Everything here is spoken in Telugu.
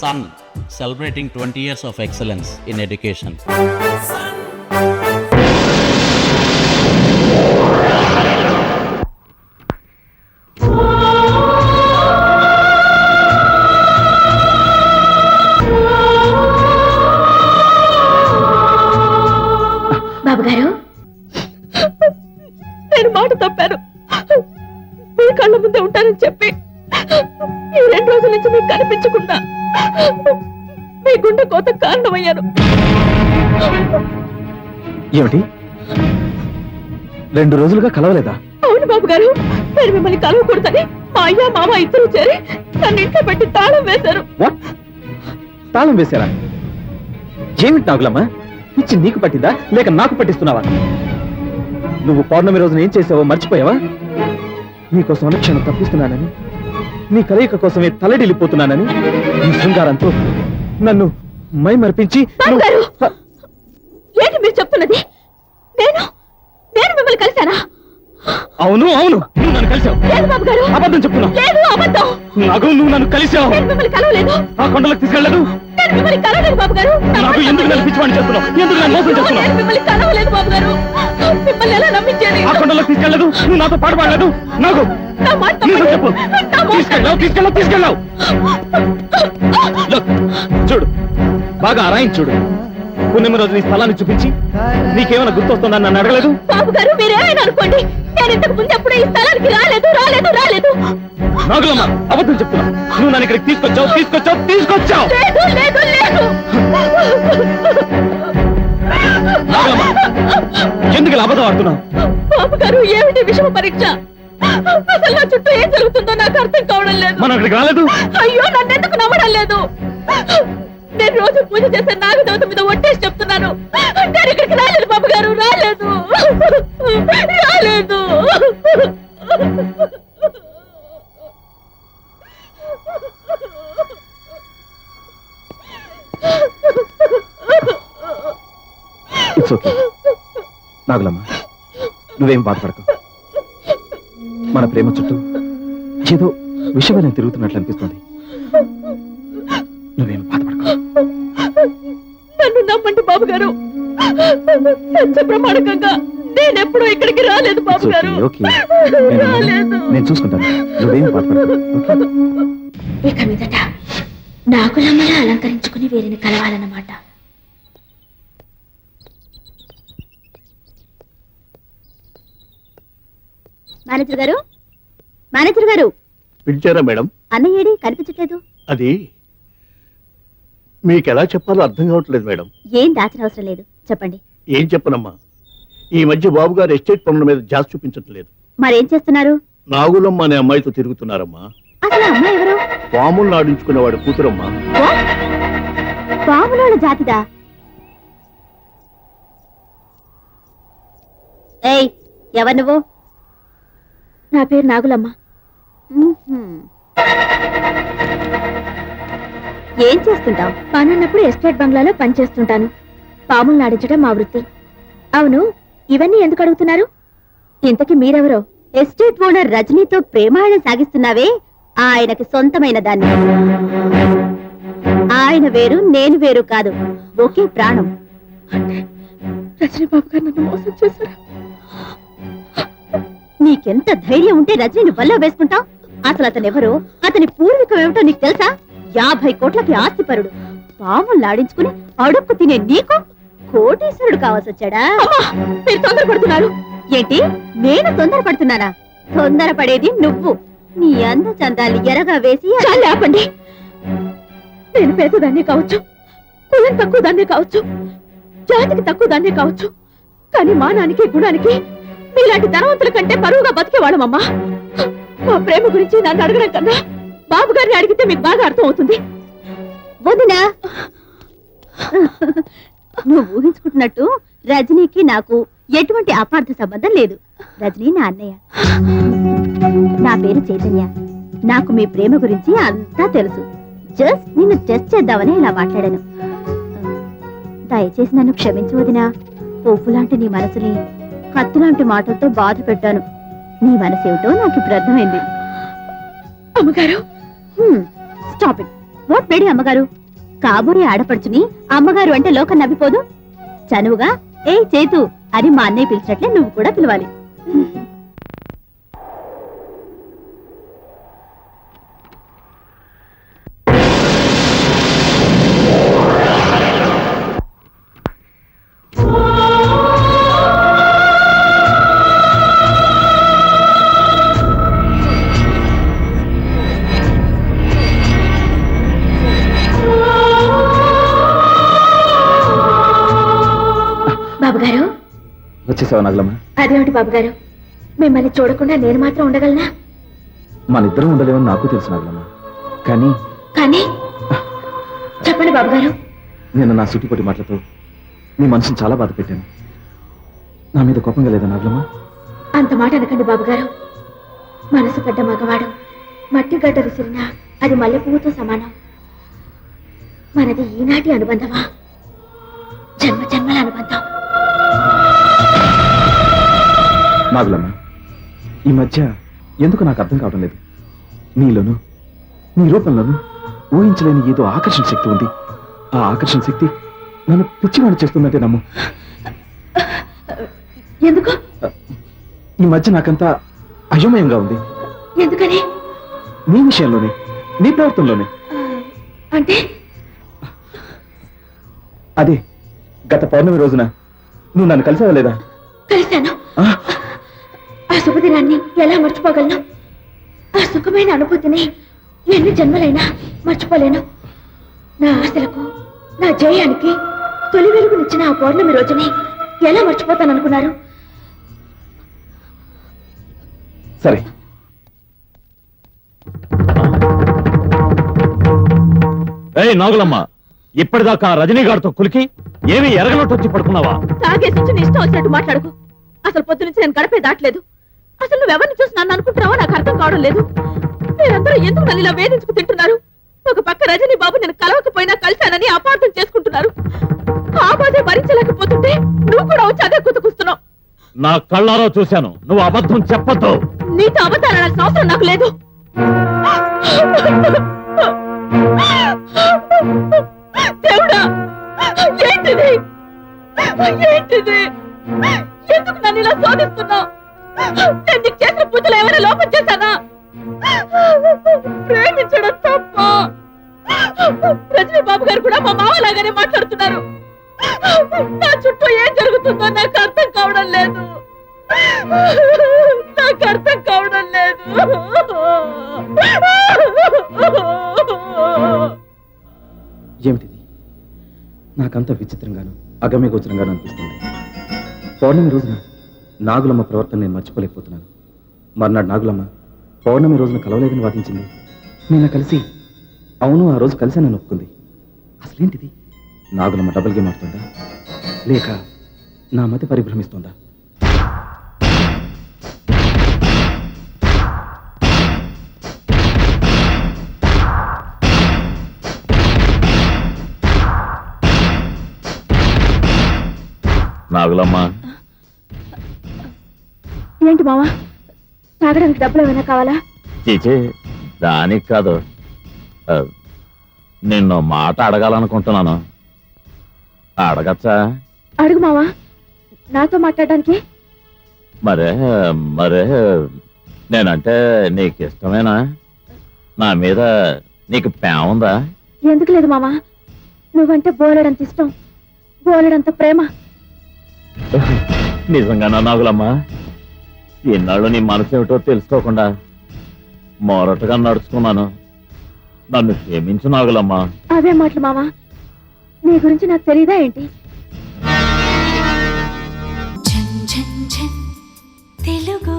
son celebrating 20 years of excellence in education. బాబు గారు, నేను మాట తప్పాను. మీ కళ్ళ ముందే ఉంటానని చెప్పి ఈ 2 రోజుల నుంచి మీకు కనిపించకుండా మీ గుండె కోత కారణమయ్యాను. ఏమిటి 2 రోజులుగా కలవలేదా? అవును బాబు గారు, నేను మిమ్మల్ని కలవకూడదని మా అయ్య మామ ఇద్దరు చేరి నన్ను ఇంట్లో పెట్టి తాళం వేశారు. తాళం వేశారా? ఏమిటి నాగులమ్మ, పిచ్చి నీకు పట్టిందా లేక నాకు పట్టిస్తున్నావా? నువ్వు పౌర్ణమి రోజున ఏం చేసావో మర్చిపోయావా? నీకోసం అనుక్షణం తప్పిస్తున్నానని, నీ కలయిక కోసమే తలడిల్లిపోతున్నానని, నీ శృంగారంతో నన్ను మై మర్పించి. ఏంటి మీరు చెప్తున్నది? నేను మిమ్మల్ని కలిశానా? అవును అవును, నువ్వు నన్ను కలిసావు. లేదు బాబు గారు, అబద్ధం చెప్తున్నావు. లేదు, అబద్ధం. నాకు నువ్వు నన్ను కలిసావు. నేను మిమ్మల్ని కలవలేదు. ఆ కొండలకు తీసుకెళ్ళలేదు. నేను మిమ్మల్ని కలవలేదు బాబు గారు. నాకు ఎందుకు నన్ను పిచ్చివాడిని చేస్తున్నావు? ఎందుకు నన్ను మోసం చేస్తున్నావు? నేను మిమ్మల్ని కలవలేదు బాబు గారు. మిమ్మల్ని ఎలా నమ్మించేది? ఆ కొండలకు తీసుకెళ్ళలేదు. నువ్వు నాతో పాటు పాడలేదు. నాకు నా మాట నిజం తప్పండి. చెప్పు. నా మాట తీసుకెళ్ళావు. Look, చూడు, బాగా అరాయించి చూడు. పుణ్యమి రోజు నీ స్థలాన్ని చూపించి నీకేమైనా గుర్తొస్తుందని నన్ను అడగలేదు. బాబు గారు, మీరేమైనా అనుకోండి, నేను ఇంతకు ముందు ఎప్పుడు ఈ స్థలానికి రాలేదు. నాగులమ్మ, అబద్ధం చెప్తున్నా. నువ్వు నన్ను ఇక్కడికి తీసుకొచ్చావు. లేదు. నాగులమ్మ, ఎందుకు ఇలా అబద్ధం ఆడుతున్నావు? బాబు గారు, ఏమిటి విషమ పరీక్ష? అసలు నా చుట్టూ ఏం జరుగుతుందో నాకు అర్థం కావడం లేదు. మనం ఇక్కడికి రాలేదు. అయ్యో, నన్నెందుకు నమ్మడం లేదు? నేను రోజు పూజ చేసే నాగదేవత మీద ఒట్టేసి చెప్తున్నాను, నేను ఇక్కడికి రాలేదు బాబు గారు. రాలేదు. ఇట్స్ ఓకే నాగులమ్మ, నువ్వేం బాధపడకు. మన ప్రేమ చుట్టూ ఏదో విషయమైన తిరుగుతున్నట్లు అనిపిస్తుంది. నువ్వేం బాధపడకు. నన్ను నమ్మండి బాబు గారు, సత్య ప్రమాణకంగా నేనెప్పుడూ ఇక్కడికి రాలేదు బాబు గారు. రాలేదు. నేను చూసుకుంటాను, నువ్వేం బాధపడకు. ఇక మీదట నాగులమ్మలా అలంకరించుకుని వీరిని కలవాలన్నమాట. మేనేజర్ గారు పిలిచారా మేడం? అన్నయ్యేడి కనిపించట్లేదు. అది మీకెలా చెప్పాలో అర్థం కావట్లేదు మేడం. ఏం దాచిన అవసరం లేదు, చెప్పండి. ఏం చెప్పనమ్మా, ఈ మధ్య బాబు గారు ఎస్టేట్ పనుల మీద జాస్ చూపించట్లేదు. మరేం చేస్తున్నారు? నాగులమ్మ అనే అమ్మాయితో తిరుగుతున్నారమ్మా. అసలు అమ్మాయి ఎవరు? పాములు నాడించుకునేవాడు కూతురమ్మా. పాములోళ్ళ జాతిదా? ఏయ్, ఎవరు నువ్వు? నా పేరు నాగులమ్మ. ఏం చేస్తుంటావు? పనున్నప్పుడు ఎస్టేట్ బంగ్లాలో పనిచేస్తుంటాను. పాములు నాడించడం మా వృత్తి. అవును, ఇవన్నీ ఎందుకు అడుగుతున్నారు? ఇంతకీ మీరెవరో? ఎస్టేట్ ఓనర్ రజనీతో ప్రేమాయణం సాగిస్తున్నావే, ఆయనకి సొంతమైన దాన్ని. ఆయన వేరు, నేను వేరు కాదు, ఒకే ప్రాణం. రజనీ బాబు గారు నన్ను మోసం చేశారు. నీకెంత ధైర్యం ఉంటే రజనీని వల్ల వేసుకుంటావు? అసలు అతనెవరో, అతని పూర్వీకం ఏమిటో నీకు తెలుసా? 50 కోట్లకి ఆస్తిపరుడు. పాములు లాడించుకుని అడుక్కు తినే నీకు కోటీశ్వరుడు కావాల్సి వచ్చాడా? మీరు తొందరపడుతున్నారు. ఏంటి, నేను తొందరపడుతున్నానా? తొందరపడేది నువ్వు. నీ అంద చందాలు ఎరగా వేసి ఆపండి. నేను పేదదాన్నే కావచ్చు, కులం తక్కువ దాన్నే కావచ్చు, జాతికి తక్కువ దాన్నే కావచ్చు, కానీ మానానికి గుణానికి మీలాంటి ధనవంతుల కంటే పరువుగా బతికేవాళ్ళమమ్మా. మా ప్రేమ గురించి నన్ను అడగడం కన్నా బాబు గారిని అడిగితే మీకు బాగా అర్థం అవుతుంది. వదినా, నువ్వు ఊహించుకుంటున్నట్టు రజనీకి నాకు ఎటువంటి అపార్థ సంబంధం లేదు. రజనీ నా అన్నయ్య. నా పేరు చైతన్య. నాకు మీ ప్రేమ గురించి అంతా తెలుసు. జస్ట్ నిన్ను టెస్ట్ చేద్దామని ఇలా మాట్లాడాను. దయచేసి నన్ను క్షమించు వదినా. పువ్వు లాంటి నీ మనసుని కత్తులాంటి మాటలతో బాధ పెట్టాను. నీ మనసు ఏమిటో నాకు ఇప్పుడు అర్థమైంది. అమ్మగారు, స్టాప్ ఇట్. వాట్ మేడి అమ్మగారు? కాబోయే ఆడపడుచుని అమ్మగారు అంటే లోకం నవ్విపోదు. చనువుగా ఏ చేతు అని మా అన్నయ్య పిలిచినట్లే నువ్వు కూడా పిలవాలి. బాబుగారు, వచ్చేసావా నాగలమ్మ? అదేమిటి బాబుగారు, మిమ్మల్ని చూడకుండా నేను మాత్రం ఉండగలనా? మన ఇద్దరం ఉండలేమని నాకు తెలుసు నాగలమ్మ. కానీ కానీ చెప్పండి బాబుగారు. నేను నా సుట్టిపొట్టి మాటలతో నీ మనసుని చాలా బాధ పెట్టాను. నా మీద కోపంగా లేదా నాగలమ్మ? అంత మాట అనకండి బాబుగారు. మనసు పడ్డ మగవాడు మట్టి గడ్డ విసిరినా అది మల్లె పువ్వుతో సమానం. మనది ఈనాటి అనుబంధమా, జన్మ జన్మల అనుబంధం. నాగులమ్మ, ఈ మధ్య ఎందుకు నాకు అర్థం కావడం లేదు. నీలోను నీ రూపంలోను ఊహించలేని ఏదో ఆకర్షణ శక్తి ఉంది. ఆ ఆకర్షణ శక్తి నన్ను పిచ్చివాడు చేస్తుందంటే నమ్ము. ఎందుకు? ఈ మధ్య నాకంతా అయోమయంగా ఉంది. ఎందుకని? నీ విషయంలోనే, నీ ప్రవర్తనలోనే. అంటే అదే గత పౌర్ణమి రోజున నువ్వు నన్ను కలిసావా లేదా? కలిశాను. ఆ శుభదినాన్ని ఎలా మర్చిపోగలను? ఆ సుఖమైన అనుభూతిని ఎన్ని జన్మలైనా మర్చిపోలేను. నా ఆశలకు, నా జయానికి తొలి వెలుగునిచ్చిన ఆ పౌర్ణమి రోజుని ఎలా మర్చిపోతాననుకున్నారు? సరే, ఏయ్ నాగులమ్మ, ఇప్పటిదాకా రజనీగాడితో కులికి ఏమీ ఎరగనట్టు వచ్చి పడుకున్నావా? తాగేసి నుంచి నీ ఇష్టం వచ్చినట్టు మాట్లాడుకు. అసలు పొద్దు నుంచి నేను గడపే దాటలేదు. అసలు నువ్వెవరిని చూసి నన్ను అనుకుంటున్నావో నాకు అర్థం కావడం లేదు. మీరందరూ ఎందుకు నన్ను ఇలా వేధించుకు తింటున్నారు? ఒక పక్క రజనీ బాబు నేను కలవకపోయినా కలిశానని అపార్థం చేసుకుంటున్నారు. ఆ బాధే భరించలేకపోతుంటే నువ్వు కూడా వచ్చి అదే కుతుకుస్తున్నావు. నా కళ్ళారో చూశాను, నువ్వు అబద్ధం చెప్పొద్దు. నీతో అబద్ధాలనాల్సిన అవసరం నాకు లేదు. దేవుడా, ఏంటిది? ఏంటిది? ఎందుకు నన్ను ఇలా శోధిస్తున్నావు? నేను నీకు చేసిన పూజలు ఏమైనా లోపం చేశానా? ప్రేమించడం తప్ప? రజనీ బాబు గారు కూడా మా మామలాగానే మాట్లాడుతున్నారు. నా చుట్టూ ఏం జరుగుతుందో నాకు అర్థం కావడం లేదు. నాకు అర్థం కావడం లేదు. ఏమిటిది? నాకంత విచిత్రంగాను అగమ్యగోచరంగాను అనిపిస్తుంది. పౌర్ణమి రోజున నాగులమ్మ ప్రవర్తన నేను మర్చిపోలేకపోతున్నాను. మర్నాడు నాగులమ్మ పౌర్ణమి రోజున కలవలేదని వాదించింది. నేను కలిసి అవును ఆ రోజు కలిసి నన్ను ఒప్పుకుంది. అసలేంటిది? నాగులమ్మ డబుల్ గేమ్ ఆడుతుందా, లేక నా మతి పరిభ్రమిస్తోందా? నాగులమ్మ, ఏంటి మావా, తాగడానికి డబ్బులు ఏమైనా కావాలా? చీచి, దానికి కాదు. నిన్ను మాట అడగాలనుకుంటున్నాను. అడగచ్చా? అడుగు మావా. నాతో మాట్లాడడానికి? మరే మరే నేనంటే నీకు ఇష్టమేనా? నా మీద నీకు ప్రేమ ఉందా? ఎందుకు లేదు మావా, నువ్వంటే బోలెడంత ఇష్టం, బోలెడంత ప్రేమ. నిజంగానా నాగులమ్మ? ఇన్నాళ్ళు నీ మనసు ఏమిటో తెలుసుకోకుండా మొరటుగా నడుచుకున్నాను. నన్ను క్షమించు నాగులమ్మ. అవే మాటలు మావా, నీ గురించి నాకు తెలియదా ఏంటి? తెలుగు